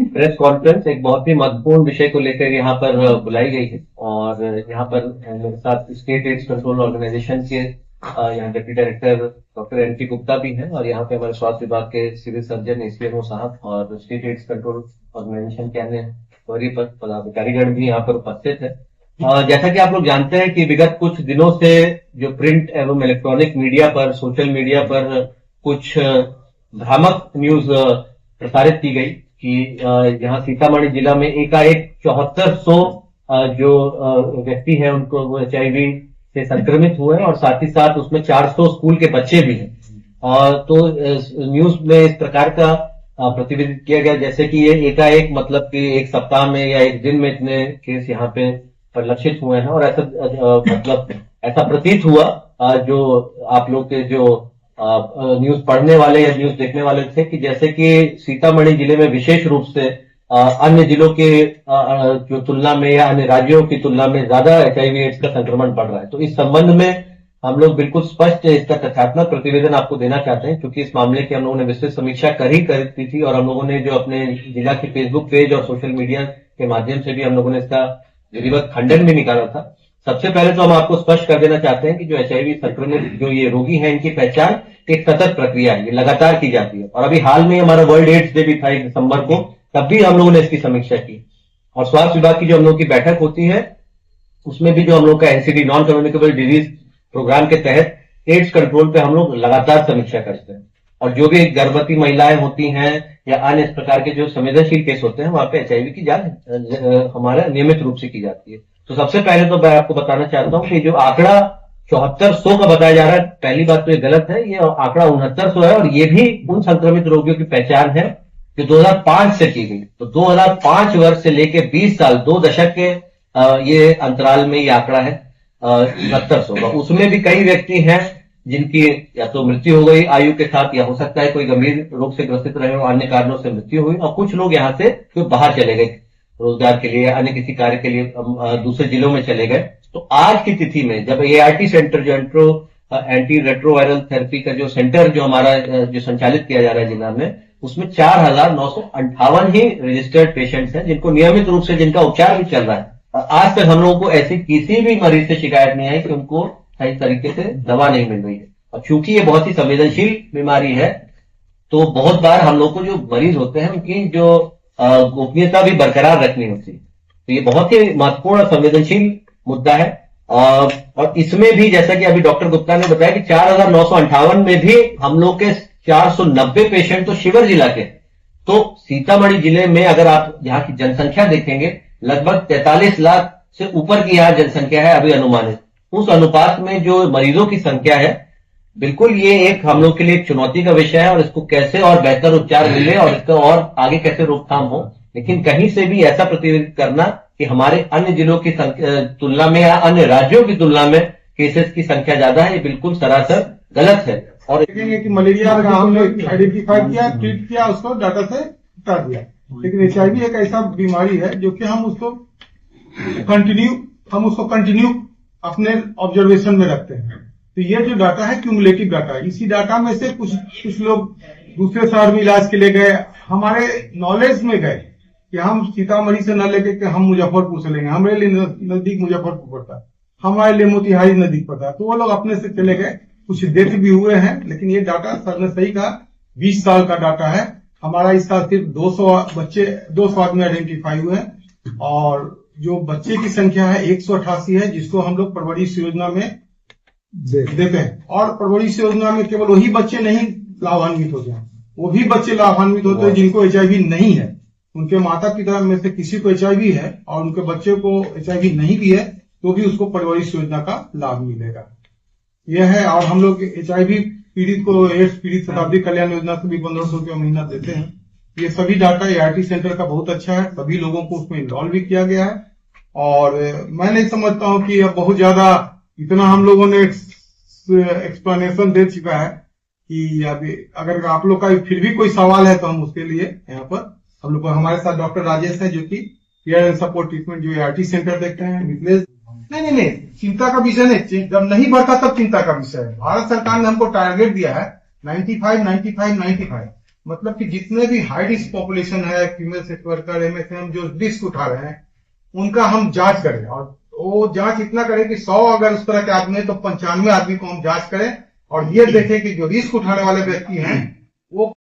Press conference एक बहुत ही महत्वपूर्ण विषय को लेकर यहाँ पर बुलाई गई है और यहाँ पर मेरे साथ स्टेट एड्स कंट्रोल ऑर्गेनाइजेशन के यहाँ deputy director doctor NT. Gupta भी हैं और यहाँ पे हमारे स्वास्थ्य विभाग के सिविल सर्जन एसीएमओ साहब और स्टेट एड्स कंट्रोल ऑर्गेनाइजेशन के अन्य वरीय पदाधिकारीगण भी यहाँ पर उपस्थित है। जैसा कि आप लोग जानते हैं कि विगत कुछ दिनों से जो प्रिंट एवं इलेक्ट्रॉनिक मीडिया पर, सोशल मीडिया पर कुछ भ्रामक न्यूज प्रसारित की गई कि यहाँ सीतामढ़ी जिला में एकाएक 7400 जो व्यक्ति हैं उनको वो HIV से संक्रमित हुए हैं और साथ ही साथ उसमें 400 स्कूल के बच्चे भी हैं। और तो न्यूज में इस प्रकार का प्रतिवेदित किया गया जैसे कि ये एकाएक मतलब कि एक सप्ताह में या एक दिन में इतने केस यहाँ पे परिलक्षित हुए हैं और ऐसा मतलब ऐसा प्रतीत हुआ जो आप लोग के जो न्यूज पढ़ने वाले या न्यूज देखने वाले थे कि जैसे कि सीतामढ़ी जिले में विशेष रूप से अन्य जिलों के जो तुलना में या अन्य राज्यों की तुलना में ज्यादा HIV एड्स का संक्रमण बढ़ रहा है। तो इस संबंध में हम लोग बिल्कुल स्पष्ट इसका तथ्यात्मक प्रतिवेदन आपको देना चाहते हैं क्योंकि इस मामले की हम लोगों ने विस्तृत समीक्षा करी थी और हम लोगों ने जो अपने जिला के फेसबुक पेज और सोशल मीडिया के माध्यम से भी हम लोगों ने इसका विधिवत खंडन भी निकाला था। सबसे पहले तो हम आपको स्पष्ट कर देना चाहते हैं कि जो HIV संक्रमित जो ये रोगी हैं इनकी पहचान एक सतत प्रक्रिया है, ये लगातार की जाती है और अभी हाल में हमारा वर्ल्ड एड्स डे भी था 1 दिसंबर को, तब भी हम लोगों ने इसकी समीक्षा की और स्वास्थ्य विभाग की जो हम लोगों की बैठक होती है उसमें भी जो हम लोग का NCD non communicable disease programme के तहत एड्स कंट्रोल पे हम लोग लगातार समीक्षा करते हैं और जो भी गर्भवती महिलाएं होती हैं या अन्य इस प्रकार के जो संवेदनशील केस होते हैं वहां पे HIV की जांच हमारा नियमित रूप से की जाती है। तो सबसे पहले तो मैं आपको बताना चाहता हूं कि जो आंकड़ा 7400 का बताया जा रहा है, पहली बात तो ये गलत है, ये आंकड़ा 6900 है और ये भी उन संक्रमित रोगियों की पहचान है जो 2005 से की गई। तो 2005 वर्ष से लेके 20 साल 2 दशक के ये अंतराल में ये आंकड़ा है 6900 का। उसमें भी कई व्यक्ति हैं जिनकी या तो मृत्यु हो गई आयु के साथ या हो सकता है कोई गंभीर रोग से ग्रसित रहे और अन्य कारणों से मृत्यु हुई और कुछ लोग यहाँ से जो बाहर चले गए रोजगार के लिए, अन्य किसी कार्य के लिए दूसरे जिलों में चले गए। तो आज की तिथि में जब ART सेंटर जो एंटी रेट्रोवायरल थेरेपी का जो सेंटर जो हमारा जो संचालित किया जा रहा है जिला में, उसमें 4958 ही रजिस्टर्ड पेशेंट्स हैं जिनको नियमित रूप से जिनका उपचार भी चल रहा है। आज तक हम लोगों को ऐसी किसी भी मरीज से शिकायत नहीं आई कि उनको सही तरीके से दवा नहीं मिल रही है और चूंकि ये बहुत ही संवेदनशील बीमारी है तो बहुत बार हम लोग को जो मरीज होते हैं उनकी जो गोपनीयता भी बरकरार रखनी होती है। तो ये बहुत ही महत्वपूर्ण संवेदनशील मुद्दा है और इसमें भी जैसा कि अभी डॉक्टर गुप्ता ने बताया कि 4958 में भी हम लोग के 490 पेशेंट तो शिवहर जिला के। तो सीतामढ़ी जिले में अगर आप यहाँ की जनसंख्या देखेंगे लगभग 43 लाख से ऊपर की यहाँ जनसंख्या है अभी अनुमानित। उस अनुपात में जो मरीजों की संख्या है बिल्कुल ये एक हम लोग के लिए एक चुनौती का विषय है और इसको कैसे और बेहतर उपचार मिले और इसका और आगे कैसे रोकथाम हो। लेकिन कहीं से भी ऐसा प्रतिनिधित्व करना कि हमारे अन्य जिलों की तुलना में या अन्य राज्यों की तुलना में केसेस की संख्या ज्यादा है, ये बिल्कुल सरासर गलत है। और देखेंगे कि मलेरिया का हमने आइडेंटिफाई किया, ट्रीट किया, उसको डाटा से हटा दिया, लेकिन HIV एक ऐसा बीमारी है जो कि हम उसको कंटिन्यू अपने ऑब्जर्वेशन में रखते हैं। तो ये जो डाटा है क्यूमुलेटिव डाटा है। इसी डाटा में से कुछ लोग दूसरे शहर में इलाज के लिए गए, हमारे नॉलेज में गए कि हम सीतामढ़ी से न लेके कि हम मुजफ्फरपुर से लेंगे, हमारे लिए नजदीक मुजफ्फरपुर पड़ता है, हमारे लिए मोतिहारी नजदीक पड़ता है, तो वो लोग अपने से चले गए। कुछ डेथ भी हुए हैं, लेकिन ये डाटा सर ने सही कहा 20 साल का डाटा है। हमारा इस साल सिर्फ 200 आदमी आइडेंटिफाई हुए हैं और जो बच्चे की संख्या है 188 है जिसको हम लोग परवरिश योजना में देते हैं। और परवरिश योजना में केवल वही बच्चे नहीं लाभान्वित होते हैं, वो भी बच्चे लाभान्वित होते हैं जिनको HIV नहीं है, उनके माता पिता में से किसी को HIV है और उनके बच्चे को HIV नहीं भी है तो भी उसको परवरिश योजना का लाभ मिलेगा। यह है। और हम लोग HIV पीड़ित को एड्स पीड़ित शताब्दी कल्याण योजना से भी 1500 रुपया महीना देते हैं। ये सभी डाटा ART सेंटर का बहुत अच्छा है, सभी लोगों को उसमें इन्वॉल्व भी किया गया है और मैं नहीं समझता हूं कि अब बहुत ज्यादा इतना हम लोगों ने एक्सप्लेनेशन दे चुका है कि अभी अगर आप लोग का फिर भी कोई सवाल है तो हम उसके लिए यहाँ पर हम लोग हमारे साथ डॉक्टर राजेश है जो कि केयर एंड सपोर्ट ट्रीटमेंट जो ART सेंटर देखते हैं। मिथिलेश नहीं चिंता का विषय नहीं, जब नहीं बढ़ता तब चिंता का विषय है। भारत सरकार ने हमको टारगेट दिया है 95। मतलब कि जितने भी हाई रिस्क पॉपुलेशन है, फीमेल सेक्स वर्कर, एमएसएम जो रिस्क उठा रहे हैं, उनका हम जांच करें। और वो जांच इतना करें कि 100 अगर उस तरह के आदमी है तो 95 आदमी को हम जांच करें और ये देखें कि जो रिस्क उठाने वाले व्यक्ति हैं वो